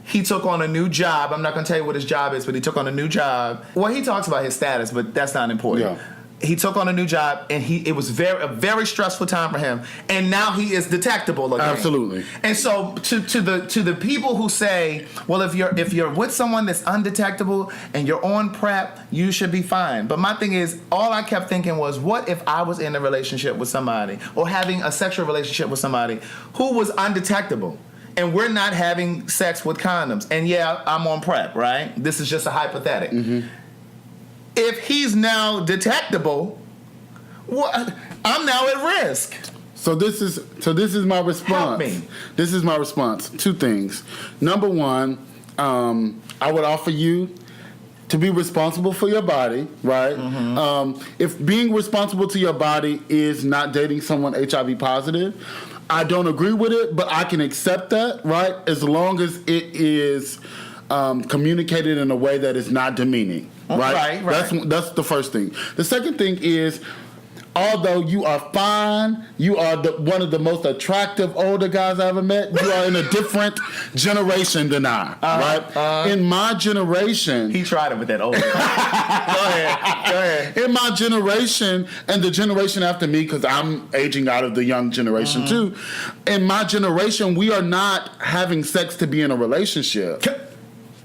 He took on a new job. I'm not going to tell you what his job is, but he took on a new job. Well, he talks about his status, but that's not important. Yeah. He took on a new job, and it was a very stressful time for him. And now he is detectable again. Absolutely. And so to the people who say, well, if you're with someone that's undetectable and you're on PrEP, you should be fine. But my thing is, all I kept thinking was, what if I was in a relationship with somebody or having a sexual relationship with somebody who was undetectable? And we're not having sex with condoms. And yeah, I'm on PrEP, right? This is just a hypothetical. If he's now detectable, I'm now at risk. So this is my response. Help me. This is my response. 2 things. Number 1, I would offer you to be responsible for your body, right? If being responsible to your body is not dating someone HIV positive, I don't agree with it, but I can accept that, right? As long as it is communicated in a way that is not demeaning. Right. That's the first thing. The second thing is, although you are fine, you are one of the most attractive older guys I ever met. You are in a different generation than I. Right. In my generation, he tried it with that old guy. Go ahead. In my generation and the generation after me, because I'm aging out of the young generation too. In my generation, we are not having sex to be in a relationship.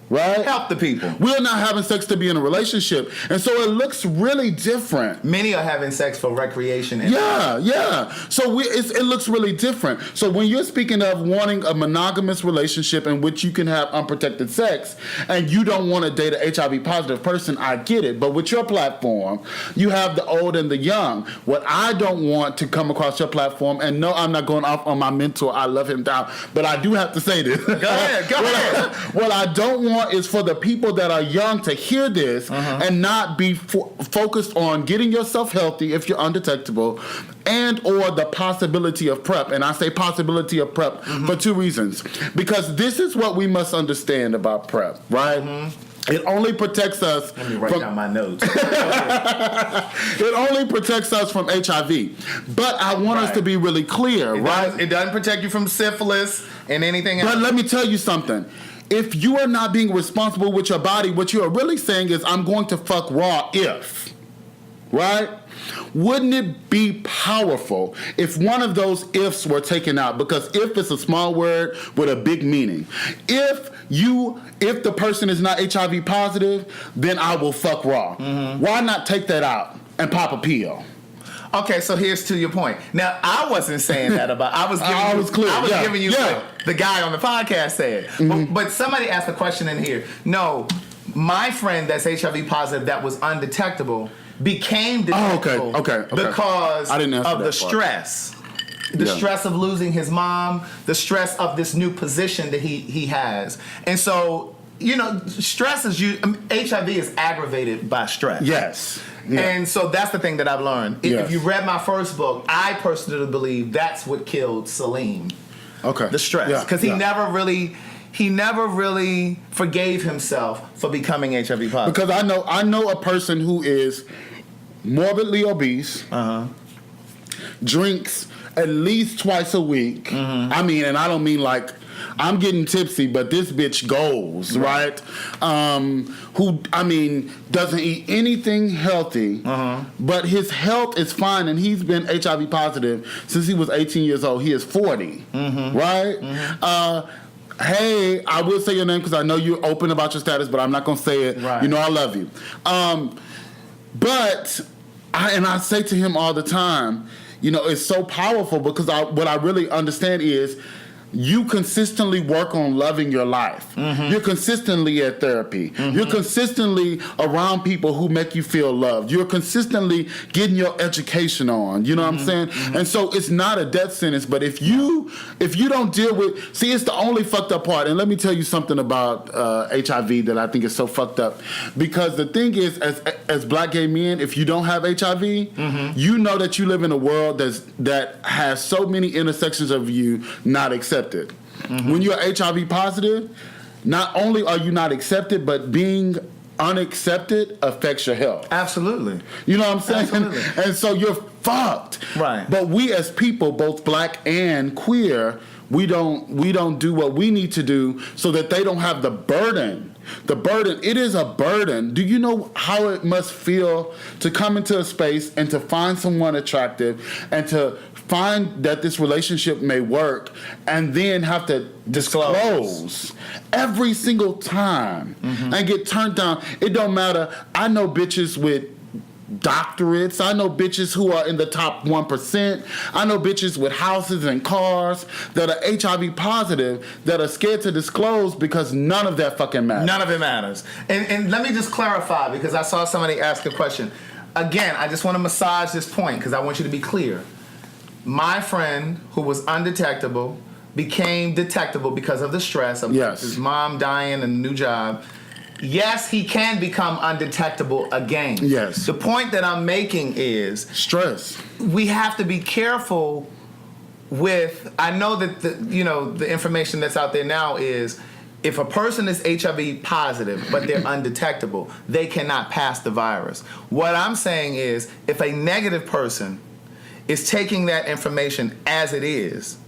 Right? Help the people. We're not having sex to be in a relationship. And so it looks really different. Many are having sex for recreation. Yeah. So it looks really different. So when you're speaking of wanting a monogamous relationship in which you can have unprotected sex and you don't want to date an HIV positive person, I get it. But with your platform, you have the old and the young. What I don't want to come across your platform, and no, I'm not going off on my mentor. I love him down. But I do have to say this. Go ahead. What I don't want is for the people that are young to hear this and not be focused on getting yourself healthy if you're undetectable, and or the possibility of PrEP. And I say possibility of PrEP for 2 reasons. Because this is what we must understand about PrEP, right? It only protects us. Let me write down my notes. It only protects us from HIV. But I want us to be really clear, right? It doesn't protect you from syphilis and anything else. But let me tell you something. If you are not being responsible with your body, what you are really saying is, I'm going to fuck raw if. Right? Wouldn't it be powerful if one of those ifs were taken out? Because if is a small word with a big meaning. If the person is not HIV positive, then I will fuck raw. Why not take that out? and pop a pill. Okay, so here's to your point. Now, I wasn't saying that about. I was giving you what the guy on the podcast said. But somebody asked a question in here. No, my friend that's HIV positive that was undetectable became detectable because I didn't of the stress. The stress of losing his mom, the stress of this new position that he has. And so, stress is HIV is aggravated by stress. Yes. Yeah. And so that's the thing that I've learned. If you read my first book, I personally believe that's what killed Salim. Okay. The stress. Because he never really forgave himself for becoming HIV positive. Because I know a person who is morbidly obese, drinks at least twice a week. I mean, and I don't mean like I'm getting tipsy, but this bitch goes, right? Who, I mean, doesn't eat anything healthy, but his health is fine, and he's been HIV positive since he was 18 years old. He is 40, right? Hey, I will say your name because I know you're open about your status, but I'm not going to say it. Right. You know I love you. But I say to him all the time, it's so powerful because what I really understand is you consistently work on loving your life. You're consistently at therapy. You're consistently around people who make you feel loved. You're consistently getting your education on. You know what I'm saying? And so it's not a death sentence, but if you don't deal with... See, it's the only fucked up part. And let me tell you something about HIV that I think is so fucked up. Because the thing is, as black gay men, if you don't have HIV, you know that you live in a world that has so many intersections of you not accepted. When you're HIV positive, not only are you not accepted, but being unaccepted affects your health. Absolutely. You know what I'm saying? Absolutely. And so you're fucked. Right. But we as people, both black and queer, we don't do what we need to do so that they don't have the burden. The burden, it is a burden. Do you know how it must feel to come into a space and to find someone attractive and to find that this relationship may work and then have to disclose every single time and get turned down? It don't matter. I know bitches with doctorates. I know bitches who are in the top 1%. I know bitches with houses and cars that are HIV positive that are scared to disclose because none of that fucking matters. None of it matters. And let me just clarify because I saw somebody ask a question. Again, I just want to massage this point because I want you to be clear. My friend who was undetectable became detectable because of the stress of his mom dying and a new job. Yes, he can become undetectable again. Yes. The point that I'm making is stress. We have to be careful with. I know that the information that's out there now is if a person is HIV positive but they're undetectable, they cannot pass the virus. What I'm saying is if a negative person is taking that information as it is,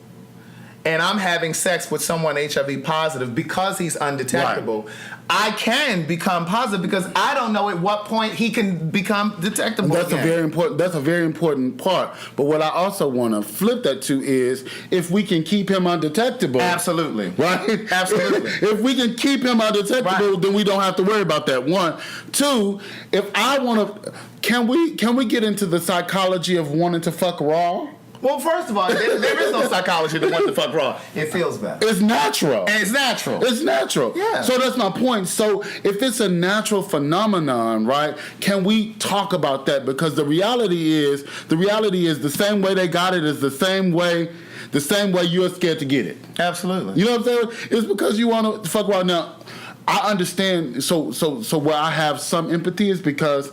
and I'm having sex with someone HIV positive because he's undetectable, I can become positive because I don't know at what point he can become detectable. That's a very important part. But what I also want to flip that to is if we can keep him undetectable. Absolutely. Right? Absolutely. If we can keep him undetectable, then we don't have to worry about that. One. Two, if I want to, can we get into the psychology of wanting to fuck raw? Well, first of all, there is no psychology that wants to fuck raw. It feels better. It's natural. And it's natural. It's natural. Yeah. So that's my point. So if it's a natural phenomenon, right, can we talk about that? Because the reality is the same way they got it is the same way you're scared to get it. Absolutely. You know what I'm saying? It's because you want to fuck raw. Now, I understand. So where I have some empathy is because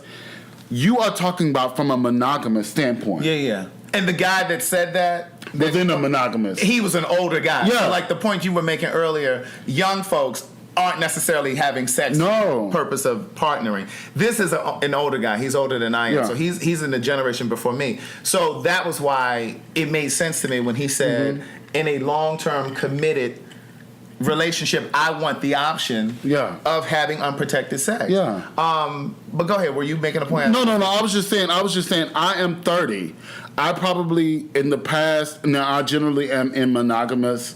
you are talking about from a monogamous standpoint. Yeah. And the guy that said that was in a monogamous. He was an older guy. Yeah. So like the point you were making earlier, young folks aren't necessarily having sex for the purpose of partnering. This is an older guy. He's older than I am. Yeah. So he's in the generation before me. So that was why it made sense to me when he said, in a long-term committed relationship, I want the option of having unprotected sex. Yeah. But go ahead. Were you making a point? No. I was just saying I am 30. I probably in the past, now I generally am in monogamous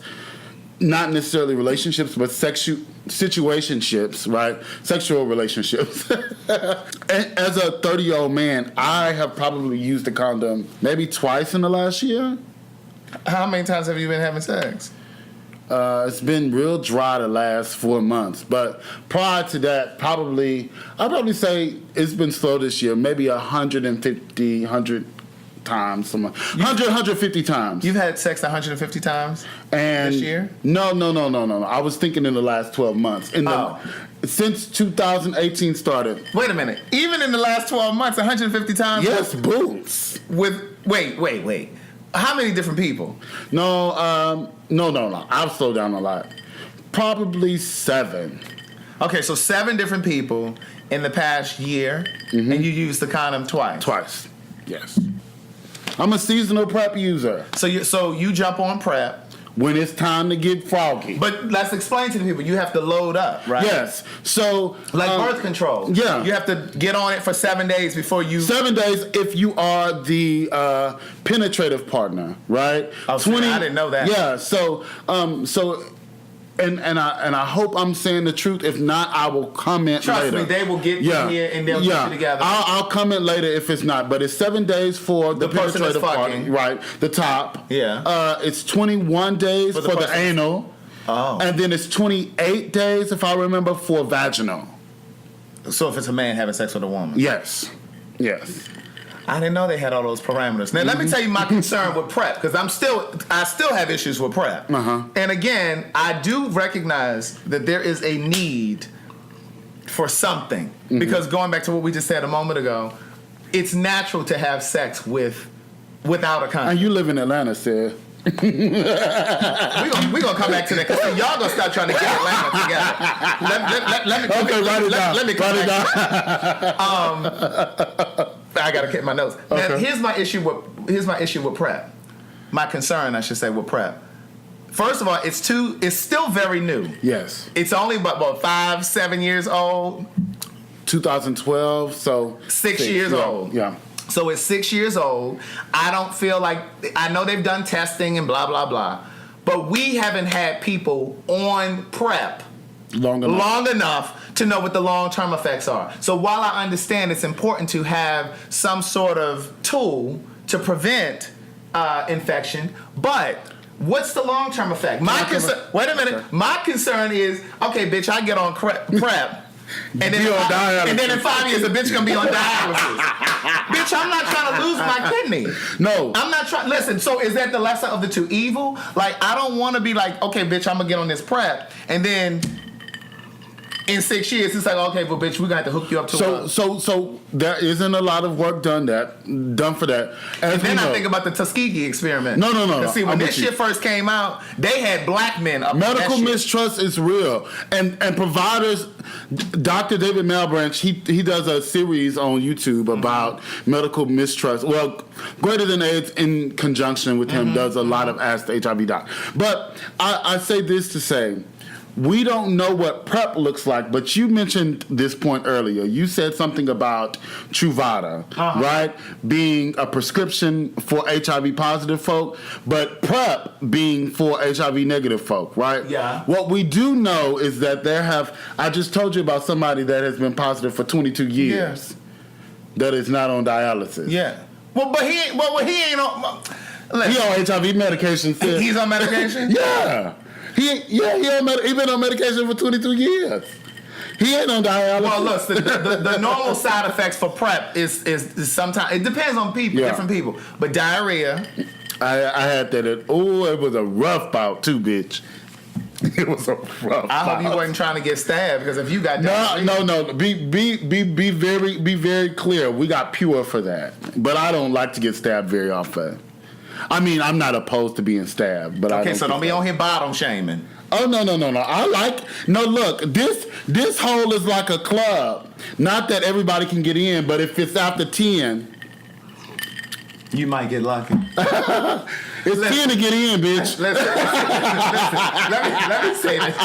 not necessarily relationships, but situationships, right? Sexual relationships. As a 30-year-old man, I have probably used a condom maybe twice in the last year. How many times have you been having sex? It's been real dry the last 4 months, but prior to that, I'd probably say it's been slow this year, maybe 100 times, 150 times. You've had sex 150 times and this year? No. I was thinking in the last 12 months. Since 2018 started. Wait a minute. Even in the last 12 months, 150 times? Yes, boots. Wait. How many different people? No. I've slowed down a lot. Probably 7. Okay, so 7 different people in the past year, and you used the condom twice? Twice, yes. I'm a seasonal PrEP user. So you jump on PrEP. When it's time to get froggy. But let's explain to the people, you have to load up, right? Yes. So like birth control. Yeah. You have to get on it for 7 days before you 7 days if you are the penetrative partner, right? Oh, I didn't know that. Yeah, so and I hope I'm saying the truth. If not, I will comment later. Trust me, they will get you here and they'll get you together. I'll comment later if it's not. But it's 7 days for the person that's penetrative partner, right? The top. Yeah. It's 21 days for the anal. Oh. And then it's 28 days, if I remember, for vaginal. So if it's a man having sex with a woman? Yes. I didn't know they had all those parameters. Now, let me tell you my concern with PrEP, because I still have issues with PrEP. And again, I do recognize that there is a need for something. Because going back to what we just said a moment ago, it's natural to have sex without a condom. And you live in Atlanta, Sid. We're gonna come back to that, because y'all gonna start trying to get Atlanta together. Let me come back. I gotta get my notes. Okay. Now, here's my issue with PrEP. My concern, I should say, with PrEP. First of all, it's still very new. Yes. It's only about 5-7 years old. 2012, so 6 years old. Yeah. So it's 6 years old. I don't feel like, I know they've done testing and blah, blah, blah, but we haven't had people on PrEP long enough to know what the long-term effects are. So while I understand it's important to have some sort of tool to prevent infection, but what's the long-term effect? Wait a minute. Okay. My concern is, okay, bitch, I get on PrEP. And then in 5 years, a bitch gonna be on dialysis. Bitch, I'm not trying to lose my kidney. No. I'm not trying. Listen, so is that the lesser of the two evil? Like, I don't want to be like, okay, bitch, I'm gonna get on this PrEP, and then in 6 years, it's like, okay, well, bitch, we're gonna have to hook you up to. So there isn't a lot of work done for that. And then I think about the Tuskegee experiment. No. See, when this shit first came out, they had black men up. Medical mistrust is real, and providers. Dr. David Malbranch, he does a series on YouTube about medical mistrust. Well, Greater Than AIDS in conjunction with him does a lot of Ask the HIV Doc. But I say this to say, we don't know what PrEP looks like, but you mentioned this point earlier. You said something about Truvada, right? Being a prescription for HIV positive folk, but PrEP being for HIV negative folk, right? Yeah. What we do know is that I just told you about somebody that has been positive for 22 years that is not on dialysis. Yeah. Well, but he ain't on. He on HIV medication. Sis. He's on medication? Yeah. He been on medication for 22 years. He ain't on dialysis. Well, look, the normal side effects for PrEP is sometimes, it depends on people, different people. But diarrhea. I had that. It was a rough bout too, bitch. It was a rough bout. I hope you wasn't trying to get stabbed, because if you got diarrhea. No. Be very clear. We got pure for that. But I don't like to get stabbed very often. I mean, I'm not opposed to being stabbed, but okay, so don't be on here bottom shaming. Oh no! Look, this hole is like a club. Not that everybody can get in, but if it's after 10, you might get lucky. It's 10 to get in, bitch. Listen, let me say this.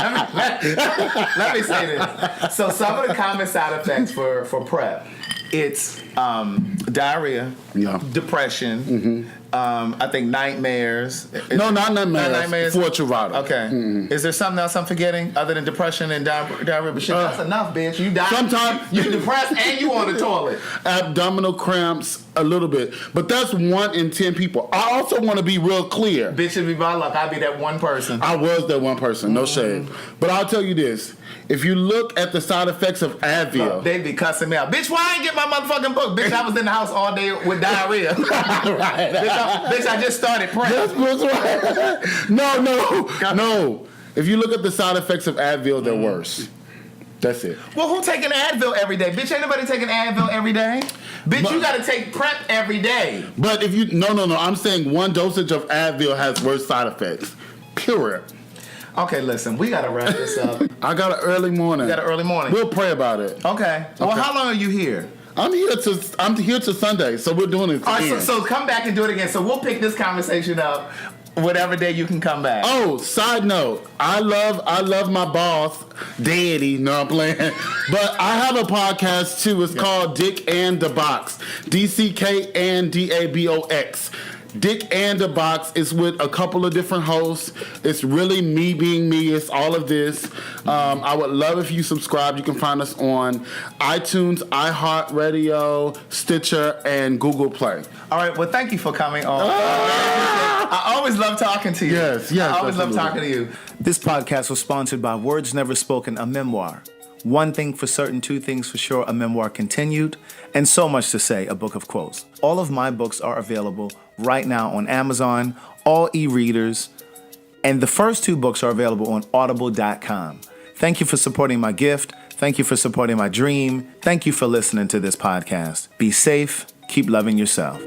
Let me say this. So some of the common side effects for PrEP It's diarrhea, Yeah. depression, I think nightmares. No, not nightmares. Not nightmares. Fortunato. Okay. Is there something else I'm forgetting other than depression and diarrhea? But shit, that's enough, bitch. You die. Sometimes you depressed and you on the toilet. Abdominal cramps, a little bit, but that's 1 in 10 people. I also want to be real clear. Bitch, it'd be my luck. I'd be that one person. I was that one person, no shade. But I'll tell you this: if you look at the side effects of Advil, They'd be cussing me out. Bitch, why I ain't get my motherfucking book? Bitch, I was in the house all day with diarrhea. bitch, I just started praying. that's right. No. If you look at the side effects of Advil, they're worse. That's it. Well, who taking Advil every day? Bitch, ain't nobody taking Advil every day. Bitch, you gotta take Prep every day. But if you no, I'm saying one dosage of Advil has worse side effects. Period. Okay, listen, we gotta wrap this up. I got an early morning. You got an early morning. We'll pray about it. Okay. Well, how long are you here? I'm here to Sunday, so we're doing it. All right, so come back and do it again. So we'll pick this conversation up whatever day you can come back. Oh, side note, I love my boss, Daddy. No, I'm playing. But I have a podcast too. It's called Dick and the Box. DCK and DABOX. Dick and the Box is with a couple of different hosts. It's really me being me. It's all of this. I would love if you subscribe. You can find us on iTunes, iHeartRadio, Stitcher, and Google Play. All right. Well, thank you for coming on. I always love talking to you. Yes, I always absolutely. love talking to you. This podcast was sponsored by Words Never Spoken, a memoir. One thing for certain, two things for sure, a memoir continued, and so much to say, a book of quotes. All of my books are available right now on Amazon, all e-readers, and the first 2 books are available on audible.com. Thank you for supporting my gift. Thank you for supporting my dream. Thank you for listening to this podcast. Be safe. Keep loving yourself.